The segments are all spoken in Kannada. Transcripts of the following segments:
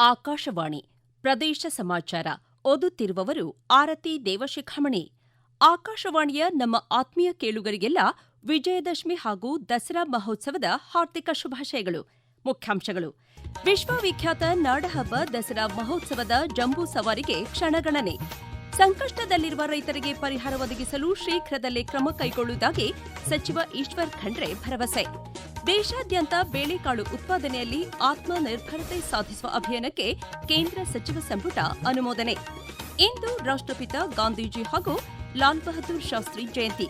ಆಕಾಶವಾಣಿ ಪ್ರದೇಶ ಸಮಾಚಾರ ಓದುತ್ತಿರುವವರು ಆರತಿ ದೇವಶಿಖಾಮಣಿ. ಆಕಾಶವಾಣಿಯ ನಮ್ಮ ಆತ್ಮೀಯ ಕೇಳುಗರಿಗೆಲ್ಲ ವಿಜಯದಶಮಿ ಹಾಗೂ ದಸರಾ ಮಹೋತ್ಸವದ ಹಾರ್ದಿಕ ಶುಭಾಶಯಗಳು. ಮುಖ್ಯಾಂಶಗಳು: ವಿಶ್ವವಿಖ್ಯಾತ ನಾಡಹಬ್ಬ ದಸರಾ ಮಹೋತ್ಸವದ ಜಂಬೂ ಸವಾರಿಗೆ ಕ್ಷಣಗಣನೆ. ಸಂಕಷ್ಟದಲ್ಲಿರುವ ರೈತರಿಗೆ ಪರಿಹಾರ ಒದಗಿಸಲು ಶೀಘ್ರದಲ್ಲೇ ಕ್ರಮ ಕೈಗೊಳ್ಳುವುದಾಗಿ ಸಚಿವ ಈಶ್ವರ್ ಖಂಡ್ರೆ ಭರವಸೆ. ದೇಶಾದ್ಯಂತ ಬೇಳೆಕಾಳು ಉತ್ಪಾದನೆಯಲ್ಲಿ ಆತ್ಮನಿರ್ಭರತೆ ಸಾಧಿಸುವ ಅಭಿಯಾನಕ್ಕೆ ಕೇಂದ್ರ ಸಚಿವ ಸಂಪುಟ ಅನುಮೋದನೆ. ಇಂದು ರಾಷ್ಟ್ರಪಿತ ಗಾಂಧೀಜಿ ಹಾಗೂ ಲಾಲ್ ಬಹದ್ದೂರ್ ಶಾಸ್ತ್ರಿ ಜಯಂತಿ.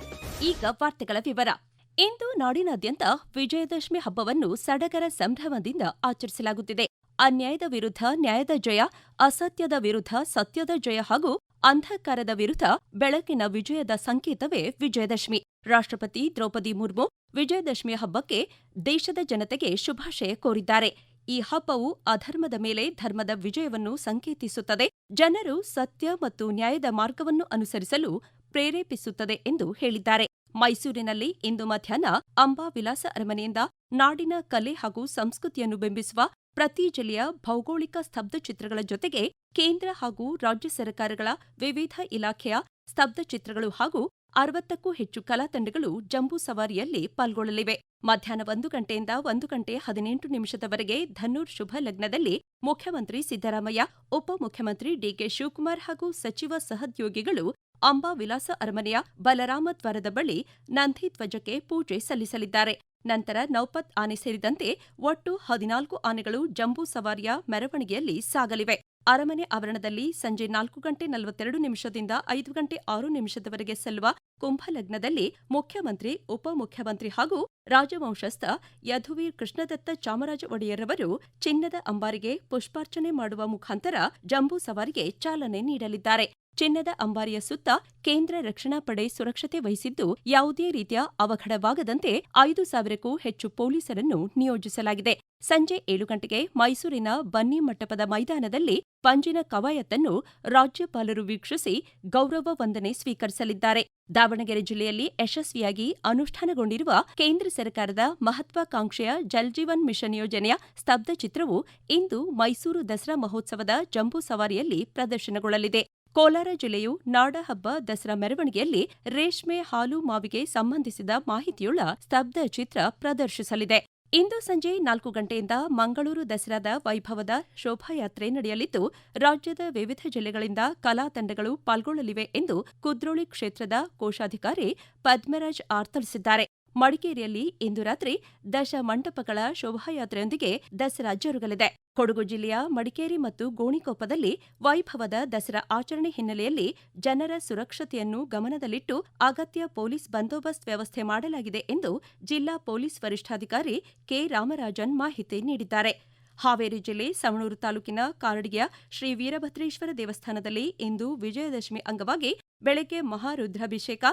ಈಗ ವಾರ್ತೆಗಳ ವಿವರ. ಇಂದು ನಾಡಿನಾದ್ಯಂತ ವಿಜಯದಶಮಿ ಹಬ್ಬವನ್ನು ಸಡಗರ ಸಂಭ್ರಮದಿಂದ ಆಚರಿಸಲಾಗುತ್ತಿದೆ. ಅನ್ಯಾಯದ ವಿರುದ್ಧ ನ್ಯಾಯದ ಜಯ, ಅಸತ್ಯದ ವಿರುದ್ಧ ಸತ್ಯದ ಜಯ ಹಾಗೂ ಅಂಧಕಾರದ ವಿರುದ್ಧ ಬೆಳಕಿನ ವಿಜಯದ ಸಂಕೇತವೇ ವಿಜಯದಶಮಿ. ರಾಷ್ಟ್ರಪತಿ ದ್ರೌಪದಿ ಮುರ್ಮು ವಿಜಯದಶಮಿ ಹಬ್ಬಕ್ಕೆ ದೇಶದ ಜನತೆಗೆ ಶುಭಾಶಯ ಕೋರಿದ್ದಾರೆ. ಈ ಹಬ್ಬವು ಅಧರ್ಮದ ಮೇಲೆ ಧರ್ಮದ ವಿಜಯವನ್ನು ಸಂಕೇತಿಸುತ್ತದೆ, ಜನರು ಸತ್ಯ ಮತ್ತು ನ್ಯಾಯದ ಮಾರ್ಗವನ್ನು ಅನುಸರಿಸಲು ಪ್ರೇರೇಪಿಸುತ್ತದೆ ಎಂದು ಹೇಳಿದ್ದಾರೆ. ಮೈಸೂರಿನಲ್ಲಿ ಇಂದು ಮಧ್ಯಾಹ್ನ ಅಂಬಾವಿಲಾಸ ಅರಮನೆಯಿಂದ ನಾಡಿನ ಕಲೆ ಹಾಗೂ ಸಂಸ್ಕೃತಿಯನ್ನು ಬಿಂಬಿಸುವ ಪ್ರತಿ ಜಿಲ್ಲೆಯ ಭೌಗೋಳಿಕ ಸ್ತಬ್ಧಚಿತ್ರಗಳ ಜೊತೆಗೆ ಕೇಂದ್ರ ಹಾಗೂ ರಾಜ್ಯ ಸರ್ಕಾರಗಳ ವಿವಿಧ ಇಲಾಖೆಯ ಸ್ತಬ್ಧಚಿತ್ರಗಳು ಹಾಗೂ 60ಕ್ಕೂ ಹೆಚ್ಚು ಕಲಾ ತಂಡಗಳು ಜಂಬೂ ಸವಾರಿಯಲ್ಲಿ ಪಾಲ್ಗೊಳ್ಳಲಿವೆ. ಮಧ್ಯಾಹ್ನ 1 ಗಂಟೆಯಿಂದ 1 ಗಂಟೆ 18 ನಿಮಿಷದವರೆಗೆ ಧನ್ನೂರ್ ಶುಭ ಲಗ್ನದಲ್ಲಿ ಮುಖ್ಯಮಂತ್ರಿ ಸಿದ್ದರಾಮಯ್ಯ, ಉಪಮುಖ್ಯಮಂತ್ರಿ ಡಿಕೆ ಶಿವಕುಮಾರ್ ಹಾಗೂ ಸಚಿವ ಸಹೋದ್ಯೋಗಿಗಳು ಅಂಬಾವಿಲಾಸ ಅರಮನೆಯ ಬಲರಾಮ ದ್ವಾರದ ಬಳಿ ನಂದಿ ಧ್ವಜಕ್ಕೆ ಪೂಜೆ ಸಲ್ಲಿಸಲಿದ್ದಾರೆ. ನಂತರ ನೌಪತ್ ಆನೆ ಸೇರಿದಂತೆ ಒಟ್ಟು 14 ಆನೆಗಳು ಜಂಬೂ ಸವಾರಿಯ ಮೆರವಣಿಗೆಯಲ್ಲಿ ಸಾಗಲಿವೆ. ಅರಮನೆ ಆವರಣದಲ್ಲಿ ಸಂಜೆ 4 ಗಂಟೆ 42 ನಿಮಿಷದಿಂದ 5 ಗಂಟೆ 6 ನಿಮಿಷದವರೆಗೆ ಸಲ್ಲುವ ಕುಂಭಲಗ್ನದಲ್ಲಿ ಮುಖ್ಯಮಂತ್ರಿ, ಉಪಮುಖ್ಯಮಂತ್ರಿ ಹಾಗೂ ರಾಜವಂಶಸ್ಥ ಯದುವೀರ್ ಕೃಷ್ಣದತ್ತ ಚಾಮರಾಜ ಒಡೆಯರ್ರವರು ಚಿನ್ನದ ಅಂಬಾರಿಗೆ ಪುಷ್ಪಾರ್ಚನೆ ಮಾಡುವ ಮುಖಾಂತರ ಜಂಬೂ ಸವಾರಿಗೆ ಚಾಲನೆ ನೀಡಲಿದ್ದಾರೆ. ಚಿನ್ನದ ಅಂಬಾರಿಯ ಸುತ್ತ ಕೇಂದ್ರ ರಕ್ಷಣಾ ಪಡೆ ಸುರಕ್ಷತೆ ವಹಿಸಿದ್ದು, ಯಾವುದೇ ರೀತಿಯ ಅವಘಡವಾಗದಂತೆ 5,000ಕ್ಕೂ ಹೆಚ್ಚು ಪೊಲೀಸರನ್ನು ನಿಯೋಜಿಸಲಾಗಿದೆ. ಸಂಜೆ 7 ಗಂಟೆಗೆ ಮೈಸೂರಿನ ಬನ್ನಿ ಮಂಟಪದ ಮೈದಾನದಲ್ಲಿ ಪಂಜಿನ ಕವಾಯತನ್ನು ರಾಜ್ಯಪಾಲರು ವೀಕ್ಷಿಸಿ ಗೌರವ ವಂದನೆ ಸ್ವೀಕರಿಸಲಿದ್ದಾರೆ. ದಾವಣಗೆರೆ ಜಿಲ್ಲೆಯಲ್ಲಿ ಯಶಸ್ವಿಯಾಗಿ ಅನುಷ್ಠಾನಗೊಂಡಿರುವ ಕೇಂದ್ರ ಸರ್ಕಾರದ ಮಹತ್ವಾಕಾಂಕ್ಷೆಯ ಜಲ್ ಜೀವನ್ ಮಿಷನ್ ಯೋಜನೆಯ ಸ್ತಬ್ಧಚಿತ್ರವು ಇಂದು ಮೈಸೂರು ದಸರಾ ಮಹೋತ್ಸವದ ಜಂಬೂ ಸವಾರಿಯಲ್ಲಿ ಪ್ರದರ್ಶನಗೊಳ್ಳಲಿದೆ. ಕೋಲಾರ ಜಿಲ್ಲೆಯು ನಾಡಹಬ್ಬ ದಸರಾ ಮೆರವಣಿಗೆಯಲ್ಲಿ ರೇಷ್ಮೆ, ಹಾಲು, ಮಾವಿಗೆ ಸಂಬಂಧಿಸಿದ ಮಾಹಿತಿಯುಳ್ಳ ಸ್ತಬ್ಧಚಿತ್ರ ಪ್ರದರ್ಶಿಸಲಿದೆ. ಇಂದು ಸಂಜೆ 4 ಗಂಟೆಯಿಂದ ಮಂಗಳೂರು ದಸರಾದ ವೈಭವದ ಶೋಭಾಯಾತ್ರೆ ನಡೆಯಲಿದ್ದು, ರಾಜ್ಯದ ವಿವಿಧ ಜಿಲ್ಲೆಗಳಿಂದ ಕಲಾ ತಂಡಗಳು ಪಾಲ್ಗೊಳ್ಳಲಿವೆ ಎಂದು ಕುದ್ರೋಳಿ ಕ್ಷೇತ್ರದ ಕೋಶಾಧಿಕಾರಿ ಪದ್ಮರಾಜ್ ಆರ್ ತಿಳಿಸಿದ್ದಾರೆ. ಮಡಿಕೇರಿಯಲ್ಲಿ ಇಂದು ರಾತ್ರಿ ದಶಮಂಟಪಗಳ ಶೋಭಾಯಾತ್ರೆಯೊಂದಿಗೆ ದಸರಾ ಜರುಗಲಿದೆ. ಕೊಡಗು ಜಿಲ್ಲೆಯ ಮಡಿಕೇರಿ ಮತ್ತು ಗೋಣಿಕೊಪ್ಪದಲ್ಲಿ ವೈಭವದ ದಸರಾ ಆಚರಣೆ ಹಿನ್ನೆಲೆಯಲ್ಲಿ ಜನರ ಸುರಕ್ಷತೆಯನ್ನು ಗಮನದಲ್ಲಿಟ್ಟು ಅಗತ್ಯ ಪೊಲೀಸ್ ಬಂದೋಬಸ್ತ್ ವ್ಯವಸ್ಥೆ ಮಾಡಲಾಗಿದೆ ಎಂದು ಜಿಲ್ಲಾ ಪೊಲೀಸ್ ವರಿಷ್ಠಾಧಿಕಾರಿ ಕೆ ರಾಮರಾಜನ್ ಮಾಹಿತಿ ನೀಡಿದ್ದಾರೆ. ಹಾವೇರಿ ಜಿಲ್ಲೆ ಸವಣೂರು ತಾಲೂಕಿನ ಕಾರಡಿಗೆಯ ಶ್ರೀ ವೀರಭದ್ರೇಶ್ವರ ದೇವಸ್ಥಾನದಲ್ಲಿ ಇಂದು ವಿಜಯದಶಮಿ ಅಂಗವಾಗಿ ಬೆಳಗ್ಗೆ ಮಹಾರುದ್ರಾಭಿಷೇಕ,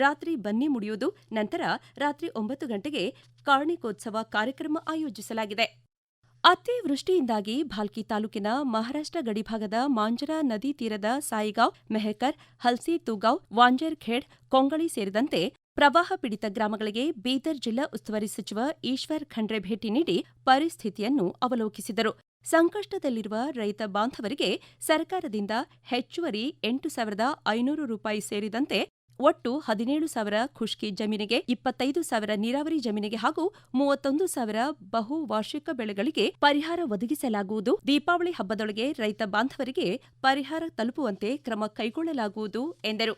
ರಾತ್ರಿ ಬನ್ನಿ ಮುಡಿಯುವುದು, ನಂತರ ರಾತ್ರಿ 9 ಗಂಟೆಗೆ ಕಾರ್ಣಿಕೋತ್ಸವ ಕಾರ್ಯಕ್ರಮ ಆಯೋಜಿಸಲಾಗಿದೆ. ಅತಿವೃಷ್ಟಿಯಿಂದಾಗಿ ಭಾಲ್ಕಿ ತಾಲೂಕಿನ ಮಹಾರಾಷ್ಟ್ರ ಗಡಿಭಾಗದ ಮಾಂಜರಾ ನದಿ ತೀರದ ಸಾಯಿಗಾಂವ್, ಮೆಹಕರ್, ಹಲ್ಸಿ ತೂಗಾಂವ್, ವಾಂಜರ್ಖೇಡ್, ಕೊಂಗಳಿ ಸೇರಿದಂತೆ ಪ್ರವಾಹ ಪೀಡಿತ ಗ್ರಾಮಗಳಿಗೆ ಬೀದರ್ ಜಿಲ್ಲಾ ಉಸ್ತುವಾರಿ ಸಚಿವ ಈಶ್ವರ್ ಖಂಡ್ರೆ ಭೇಟಿ ನೀಡಿ ಪರಿಸ್ಥಿತಿಯನ್ನು ಅವಲೋಕಿಸಿದರು. ಸಂಕಷ್ಟದಲ್ಲಿರುವ ರೈತ ಬಾಂಧವರಿಗೆ ಸರ್ಕಾರದಿಂದ ಹೆಚ್ಚುವರಿ 8,500 ರೂಪಾಯಿ ಸೇರಿದಂತೆ ಒಟ್ಟು 17,000 ಖುಷ್ಕಿ ಜಮೀನಿಗೆ, 25,000 ನೀರಾವರಿ ಜಮೀನಿಗೆ ಹಾಗೂ 31,000 ಬಹು ವಾರ್ಷಿಕ ಬೆಳೆಗಳಿಗೆ ಪರಿಹಾರ ಒದಗಿಸಲಾಗುವುದು. ದೀಪಾವಳಿ ಹಬ್ಬದೊಳಗೆ ರೈತ ಬಾಂಧವರಿಗೆ ಪರಿಹಾರ ತಲುಪುವಂತೆ ಕ್ರಮ ಕೈಗೊಳ್ಳಲಾಗುವುದು ಎಂದರು.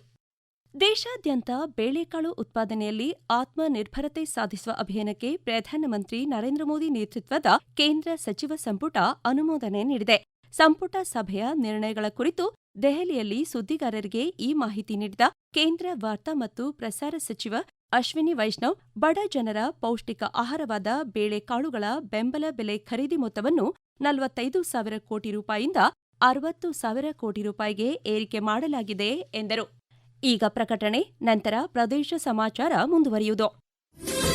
ದೇಶಾದ್ಯಂತ ಬೇಳೆಕಾಳು ಉತ್ಪಾದನೆಯಲ್ಲಿ ಆತ್ಮನಿರ್ಭರತೆ ಸಾಧಿಸುವ ಅಭಿಯಾನಕ್ಕೆ ಪ್ರಧಾನಮಂತ್ರಿ ನರೇಂದ್ರ ಮೋದಿ ನೇತೃತ್ವದ ಕೇಂದ್ರ ಸಚಿವ ಸಂಪುಟ ಅನುಮೋದನೆ ನೀಡಿದೆ. ಸಂಪುಟ ಸಭೆಯ ನಿರ್ಣಯಗಳ ಕುರಿತು ದೆಹಲಿಯಲ್ಲಿ ಸುದ್ದಿಗಾರರಿಗೆ ಈ ಮಾಹಿತಿ ನೀಡಿದ ಕೇಂದ್ರ ವಾರ್ತಾ ಮತ್ತು ಪ್ರಸಾರ ಸಚಿವ ಅಶ್ವಿನಿ ವೈಷ್ಣವ್, ಬಡ ಜನರ ಪೌಷ್ಟಿಕ ಆಹಾರವಾದ ಬೇಳೆಕಾಳುಗಳ ಬೆಂಬಲ ಬೆಲೆ ಖರೀದಿ ಮೊತ್ತವನ್ನು 45,000 ಕೋಟಿ ರೂಪಾಯಿಯಿಂದ 60,000 ಕೋಟಿ ರೂಪಾಯಿಗೆ ಏರಿಕೆ ಮಾಡಲಾಗಿದೆ ಎಂದರು. ಈಗ ಪ್ರಕಟಣೆ, ನಂತರ ಪ್ರದೇಶ ಸಮಾಚಾರ ಮುಂದುವರಿಯುವುದು.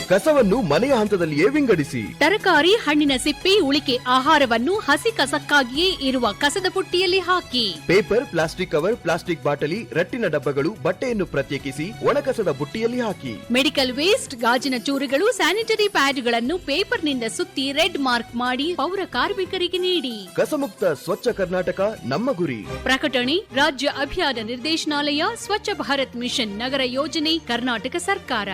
ಕಸವನ್ನು ಮನೆಯ ಹಂತದಲ್ಲಿಯೇ ವಿಂಗಡಿಸಿ. ತರಕಾರಿ, ಹಣ್ಣಿನ ಸಿಪ್ಪೆ, ಉಳಿಕೆ ಆಹಾರವನ್ನು ಹಸಿ ಕಸಕ್ಕಾಗಿಯೇ ಇರುವ ಕಸದ ಪುಟ್ಟಿಯಲ್ಲಿ ಹಾಕಿ. ಪೇಪರ್, ಪ್ಲಾಸ್ಟಿಕ್ ಕವರ್, ಪ್ಲಾಸ್ಟಿಕ್ ಬಾಟಲಿ, ರಟ್ಟಿನ ಡಬ್ಬಗಳು, ಬಟ್ಟೆಯನ್ನು ಪ್ರತ್ಯೇಕಿಸಿ ಒಣಕಸದ ಬುಟ್ಟಿಯಲ್ಲಿ ಹಾಕಿ. ಮೆಡಿಕಲ್ ವೇಸ್ಟ್, ಗಾಜಿನ ಚೂರುಗಳು, ಸ್ಯಾನಿಟರಿ ಪ್ಯಾಡ್ಗಳನ್ನು ಪೇಪರ್ನಿಂದ ಸುತ್ತಿ ರೆಡ್ ಮಾರ್ಕ್ ಮಾಡಿ ಪೌರ ಕಾರ್ಮಿಕರಿಗೆ ನೀಡಿ. ಕಸಮುಕ್ತ ಸ್ವಚ್ಛ ಕರ್ನಾಟಕ ನಮ್ಮ ಗುರಿ. ಪ್ರಕಟಣೆ ರಾಜ್ಯ ಅಭಿಯಾನ ನಿರ್ದೇಶನಾಲಯ, ಸ್ವಚ್ಛ ಭಾರತ್ ಮಿಷನ್, ನಗರ ಯೋಜನೆ, ಕರ್ನಾಟಕ ಸರ್ಕಾರ.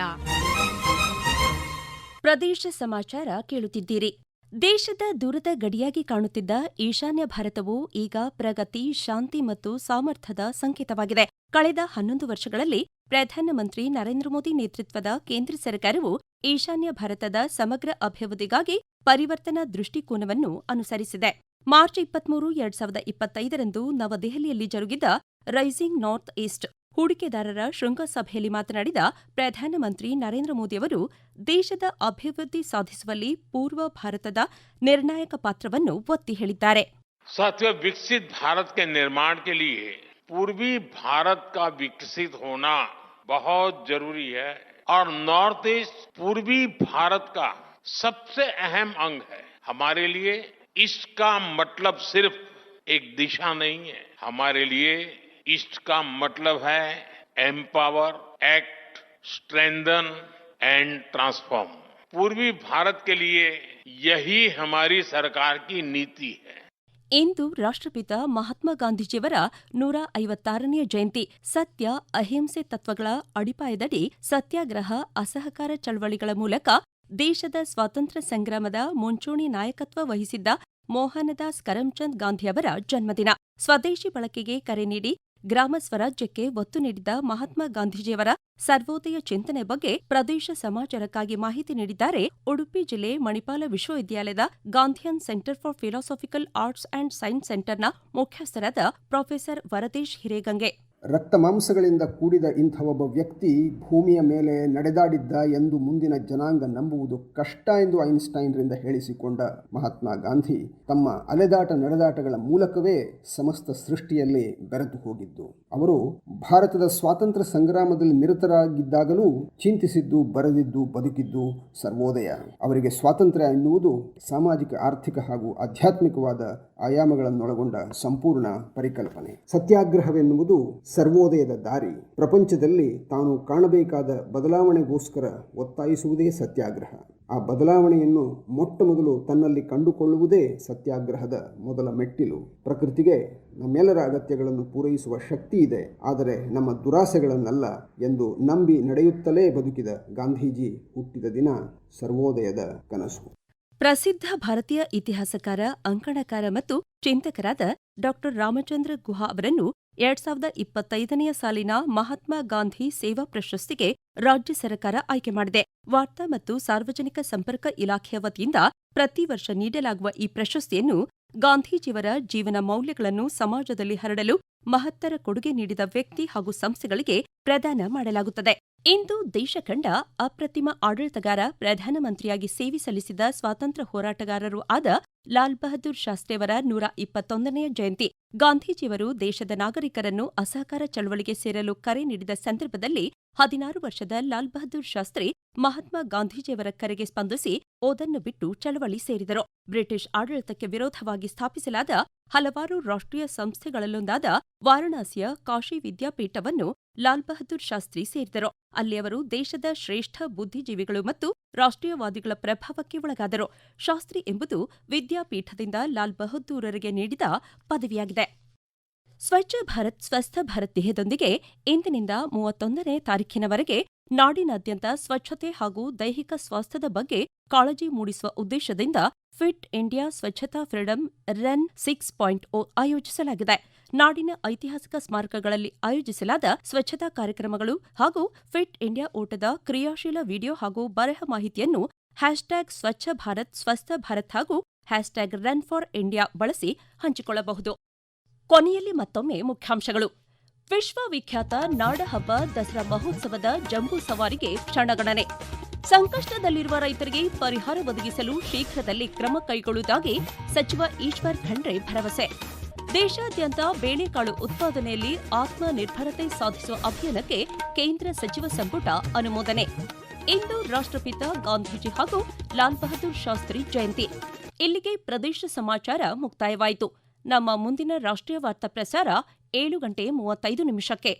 ಪ್ರದೇಶ ಸಮಾಚಾರ ಕೇಳುತ್ತಿದ್ದೀರಿ. ದೇಶದ ದೂರದ ಗಡಿಯಾಗಿ ಕಾಣುತ್ತಿದ್ದ ಈಶಾನ್ಯ ಭಾರತವು ಈಗ ಪ್ರಗತಿ, ಶಾಂತಿ ಮತ್ತು ಸಾಮರ್ಥ್ಯದ ಸಂಕೇತವಾಗಿದೆ. ಕಳೆದ 11 ವರ್ಷಗಳಲ್ಲಿ ಪ್ರಧಾನಮಂತ್ರಿ ನರೇಂದ್ರ ಮೋದಿ ನೇತೃತ್ವದ ಕೇಂದ್ರ ಸರ್ಕಾರವು ಈಶಾನ್ಯ ಭಾರತದ ಸಮಗ್ರ ಅಭಿವೃದ್ಧಿಗಾಗಿ ಪರಿವರ್ತನಾ ದೃಷ್ಟಿಕೋನವನ್ನು ಅನುಸರಿಸಿದೆ. ಮಾರ್ಚ್ 23, 2025ರಂದು ನವದೆಹಲಿಯಲ್ಲಿ ಜರುಗಿದ ರೈಸಿಂಗ್ ನಾರ್ತ್ ಈಸ್ಟ್ ಹೂಡಿಕೆದಾರರ ಶೃಂಗಸಭೆಯಲ್ಲಿ ಮಾತನಾಡಿದ ಪ್ರಧಾನಮಂತ್ರಿ ನರೇಂದ್ರ ಮೋದಿಯವರು ದೇಶದ ಅಭಿವೃದ್ಧಿ ಸಾಧಿಸುವಲ್ಲಿ ಪೂರ್ವ ಭಾರತದ ನಿರ್ಣಾಯಕ ಪಾತ್ರವನ್ನು ಒತ್ತಿ ಹೇಳಿದ್ದಾರೆ. साथियों, विकसित भारत के निर्माण के लिए पूर्वी भारत का विकसित होना बहुत जरूरी है और नॉर्थ ईस्ट पूर्वी भारत का सबसे अहम अंग है. हमारे लिए ईस्ट का मतलब सिर्फ एक दिशा नहीं है. हमारे लिए ईस्ट का मतलब है empower, act, strengthen and transform. पूर्वी भारत के लिए यही हमारी सरकार की नीति है. ಇಂದು ರಾಷ್ಟ್ರಪಿತ ಮಹಾತ್ಮ ಗಾಂಧೀಜಿಯವರ 156ನೇ ಜಯಂತಿ. ಸತ್ಯ, ಅಹಿಂಸೆ ತತ್ವಗಳ ಅಡಿಪಾಯದಡಿ ಸತ್ಯಾಗ್ರಹ, ಅಸಹಕಾರ ಚಳವಳಿಗಳ ಮೂಲಕ ದೇಶದ ಸ್ವಾತಂತ್ರ್ಯ ಸಂಗ್ರಾಮದ ಮುಂಚೂಣಿ ನಾಯಕತ್ವ ವಹಿಸಿದ್ದ ಮೋಹನದಾಸ್ ಕರಮ್ಚಂದ್ ಗಾಂಧಿಯವರ ಜನ್ಮದಿನ. ಸ್ವದೇಶಿ ಬಳಕೆಗೆ ಕರೆ ನೀಡಿ ಗ್ರಾಮ ಸ್ವರಾಜ್ಯಕ್ಕೆ ಒತ್ತು ನೀಡಿದ್ದ ಮಹಾತ್ಮ ಗಾಂಧೀಜಿಯವರ ಸರ್ವೋದಯ ಚಿಂತನೆ ಬಗ್ಗೆ ಪ್ರದೇಶ ಸಮಾಚಾರಕ್ಕಾಗಿ ಮಾಹಿತಿ ನೀಡಿದ್ದಾರೆ ಉಡುಪಿ ಜಿಲ್ಲೆ ಮಣಿಪಾಲ ವಿಶ್ವವಿದ್ಯಾಲಯದ Gandhian center for philosophical arts and science ಸೆಂಟರ್ನ ಮುಖ್ಯಸ್ಥರಾದ ಪ್ರೊಫೆಸರ್ ವರದೇಶ್ ಹಿರೇಗಂಗೆ. ರಕ್ತ ಮಾಂಸಗಳಿಂದ ಕೂಡಿದ ಇಂಥ ಒಬ್ಬ ವ್ಯಕ್ತಿ ಭೂಮಿಯ ಮೇಲೆ ನಡೆದಾಡಿದ್ದ ಎಂದು ಮುಂದಿನ ಜನಾಂಗ ನಂಬುವುದು ಕಷ್ಟ ಎಂದು ಐನ್ಸ್ಟೈನ್ರಿಂದ ಹೇಳಿಸಿಕೊಂಡ ಮಹಾತ್ಮ ಗಾಂಧಿ ತಮ್ಮ ಅಲೆದಾಟ ನಡೆದಾಟಗಳ ಮೂಲಕವೇ ಸಮಸ್ತ ಸೃಷ್ಟಿಯಲ್ಲಿ ಬೆರೆತು ಹೋಗಿದ್ದು. ಅವರು ಭಾರತದ ಸ್ವಾತಂತ್ರ್ಯ ಸಂಗ್ರಾಮದಲ್ಲಿ ನಿರತರಾಗಿದ್ದಾಗಲೂ ಚಿಂತಿಸಿದ್ದು, ಬರೆದಿದ್ದು, ಬದುಕಿದ್ದು ಸರ್ವೋದಯ. ಅವರಿಗೆ ಸ್ವಾತಂತ್ರ್ಯ ಎನ್ನುವುದು ಸಾಮಾಜಿಕ, ಆರ್ಥಿಕ ಹಾಗೂ ಆಧ್ಯಾತ್ಮಿಕವಾದ ಆಯಾಮಗಳನ್ನೊಳಗೊಂಡ ಸಂಪೂರ್ಣ ಪರಿಕಲ್ಪನೆ. ಸತ್ಯಾಗ್ರಹವೆನ್ನುವುದು ಸರ್ವೋದಯದ ದಾರಿ. ಪ್ರಪಂಚದಲ್ಲಿ ತಾನು ಕಾಣಬೇಕಾದ ಬದಲಾವಣೆಗೋಸ್ಕರ ಒತ್ತಾಯಿಸುವುದೇ ಸತ್ಯಾಗ್ರಹ. ಆ ಬದಲಾವಣೆಯನ್ನು ಮೊಟ್ಟಮೊದಲು ತನ್ನಲ್ಲಿ ಕಂಡುಕೊಳ್ಳುವುದೇ ಸತ್ಯಾಗ್ರಹದ ಮೊದಲ ಮೆಟ್ಟಿಲು. ಪ್ರಕೃತಿಗೆ ನಮ್ಮೆಲ್ಲರ ಅಗತ್ಯಗಳನ್ನು ಪೂರೈಸುವ ಶಕ್ತಿ ಇದೆ, ಆದರೆ ನಮ್ಮ ದುರಾಸೆಗಳನ್ನಲ್ಲ ಎಂದು ನಂಬಿ ನಡೆಯುತ್ತಲೇ ಬದುಕಿದ ಗಾಂಧೀಜಿ ಹುಟ್ಟಿದ ದಿನ ಸರ್ವೋದಯದ ಕನಸು. ಪ್ರಸಿದ್ಧ ಭಾರತೀಯ ಇತಿಹಾಸಕಾರ, ಅಂಕಣಕಾರ ಮತ್ತು ಚಿಂತಕರಾದ ಡಾ ರಾಮಚಂದ್ರ ಗುಹಾ ಅವರನ್ನು 2025ನೇ ಸಾಲಿನ ಮಹಾತ್ಮ ಗಾಂಧಿ ಸೇವಾ ಪ್ರಶಸ್ತಿಗೆ ರಾಜ್ಯ ಸರ್ಕಾರ ಆಯ್ಕೆ ಮಾಡಿದೆ. ವಾರ್ತಾ ಮತ್ತು ಸಾರ್ವಜನಿಕ ಸಂಪರ್ಕ ಇಲಾಖೆಯ ವತಿಯಿಂದ ಪ್ರತಿ ವರ್ಷ ನೀಡಲಾಗುವ ಈ ಪ್ರಶಸ್ತಿಯನ್ನು ಗಾಂಧೀಜಿಯವರ ಜೀವನ ಮೌಲ್ಯಗಳನ್ನು ಸಮಾಜದಲ್ಲಿ ಹರಡಲು ಮಹತ್ತರ ಕೊಡುಗೆ ನೀಡಿದ ವ್ಯಕ್ತಿ ಹಾಗೂ ಸಂಸ್ಥೆಗಳಿಗೆ ಪ್ರದಾನ ಮಾಡಲಾಗುತ್ತದೆ. ಇಂದು ದೇಶ ಕಂಡ ಅಪ್ರತಿಮ ಆಡಳಿತಗಾರ, ಪ್ರಧಾನಮಂತ್ರಿಯಾಗಿ ಸೇವೆ ಸಲ್ಲಿಸಿದ ಸ್ವಾತಂತ್ರ್ಯ ಹೋರಾಟಗಾರರೂ ಆದ ಲಾಲ್ ಬಹದ್ದೂರ್ ಶಾಸ್ತ್ರಿಯವರ 121ನೇ ಜಯಂತಿ. ಗಾಂಧೀಜಿಯವರು ದೇಶದ ನಾಗರಿಕರನ್ನು ಅಸಹಕಾರ ಚಳವಳಿಗೆ ಸೇರಲು ಕರೆ ನೀಡಿದ ಸಂದರ್ಭದಲ್ಲಿ 16 ವರ್ಷದ ಲಾಲ್ ಬಹದ್ದೂರ್ ಶಾಸ್ತ್ರಿ ಮಹಾತ್ಮ ಗಾಂಧೀಜಿಯವರ ಕರೆಗೆ ಸ್ಪಂದಿಸಿ ಓದನ್ನು ಬಿಟ್ಟು ಚಳವಳಿ ಸೇರಿದರು. ಬ್ರಿಟಿಷ್ ಆಡಳಿತಕ್ಕೆ ವಿರೋಧವಾಗಿ ಸ್ಥಾಪಿಸಲಾದ ಹಲವಾರು ರಾಷ್ಟ್ರೀಯ ಸಂಸ್ಥೆಗಳಲ್ಲೊಂದಾದ ವಾರಣಾಸಿಯ ಕಾಶಿ ವಿದ್ಯಾಪೀಠವನ್ನು ಲಾಲ್ ಬಹದ್ದೂರ್ ಶಾಸ್ತ್ರಿ ಸೇರಿದರು. ಅಲ್ಲಿ ಅವರು ದೇಶದ ಶ್ರೇಷ್ಠ ಬುದ್ಧಿಜೀವಿಗಳು ಮತ್ತು ರಾಷ್ಟ್ರೀಯವಾದಿಗಳ ಪ್ರಭಾವಕ್ಕೆ ಒಳಗಾದರು. ಶಾಸ್ತ್ರಿ ಎಂಬುದು ವಿದ್ಯಾಪೀಠದಿಂದ ಲಾಲ್ ಬಹದ್ದೂರರಿಗೆ ನೀಡಿದ ಪದವಿಯಾಗಿದೆ. ಸ್ವಚ್ಛ ಭಾರತ್ ಸ್ವಸ್ಥ ಭಾರತ್ ಧ್ಯೇಯದೊಂದಿಗೆ ಇಂದಿನಿಂದ 31ನೇ ತಾರೀಖಿನವರೆಗೆ ನಾಡಿನಾದ್ಯಂತ ಸ್ವಚ್ಛತೆ ಹಾಗೂ ದೈಹಿಕ ಸ್ವಾಸ್ಥ್ಯದ ಬಗ್ಗೆ ಕಾಳಜಿ ಮೂಡಿಸುವ ಉದ್ದೇಶದಿಂದ ಫಿಟ್ ಇಂಡಿಯಾ ಸ್ವಚ್ಛತಾ ಫ್ರೀಡಂ ರನ್ 6.0 ಆಯೋಜಿಸಲಾಗಿದೆ. ನಾಡಿನ ಐತಿಹಾಸಿಕ ಸ್ಮಾರಕಗಳಲ್ಲಿ ಆಯೋಜಿಸಲಾದ ಸ್ವಚ್ಛತಾ ಕಾರ್ಯಕ್ರಮಗಳು ಹಾಗೂ ಫಿಟ್ ಇಂಡಿಯಾ ಓಟದ ಕ್ರಿಯಾಶೀಲ ವಿಡಿಯೋ ಹಾಗೂ ಬರಹ ಮಾಹಿತಿಯನ್ನು ಹ್ಯಾಶ್ಟ್ಯಾಗ್ ಸ್ವಚ್ಛ ಭಾರತ್ ಸ್ವಸ್ಥ ಭಾರತ್ ಹಾಗೂ ಹ್ಯಾಶ್ಟ್ಯಾಗ್ ರನ್ ಫಾರ್ ಇಂಡಿಯಾ ಬಳಸಿ ಹಂಚಿಕೊಳ್ಳಬಹುದು. ಕೊನೆಯಲ್ಲಿ ಮತ್ತೊಮ್ಮೆ ಮುಖ್ಯಾಂಶಗಳು. ವಿಶ್ವವಿಖ್ಯಾತ ನಾಡಹಬ್ಬ ದಸರಾ ಮಹೋತ್ಸವದ ಜಂಬೂ ಸವಾರಿಗೆ ಕ್ಷಣಗಣನೆ. ಸಂಕಷ್ಟದಲ್ಲಿರುವ ರೈತರಿಗೆ ಪರಿಹಾರ ಒದಗಿಸಲು ಶೀಘ್ರದಲ್ಲಿ ಕ್ರಮ ಕೈಗೊಳ್ಳುವುದಾಗಿ ಸಚಿವ ಈಶ್ವರ್ ಖಂಡ್ರೆ ಭರವಸೆ. ದೇಶಾದ್ಯಂತ ಬೇಳೆಕಾಳು ಉತ್ಪಾದನೆಯಲ್ಲಿ ಆತ್ಮನಿರ್ಭರತೆ ಸಾಧಿಸುವ ಅಭಿಯಾನಕ್ಕೆ ಕೇಂದ್ರ ಸಚಿವ ಸಂಪುಟ ಅನುಮೋದನೆ. ಇಂದು ರಾಷ್ಟ್ರಪಿತ ಗಾಂಧೀಜಿ ಹಾಗೂ ಲಾಲ್ ಬಹದ್ದೂರ್ ಶಾಸ್ತ್ರಿ ಜಯಂತಿ. ಇಲ್ಲಿಗೆ ಪ್ರದೇಶ ಸಮಾಚಾರ ಮುಕ್ತಾಯವಾಯಿತು. ನಮ್ಮ ಮುಂದಿನ ರಾಷ್ಟ್ರೀಯ ವಾರ್ತಾ ಪ್ರಸಾರ 7:35 ನಿಮಿಷಕ್ಕೆ.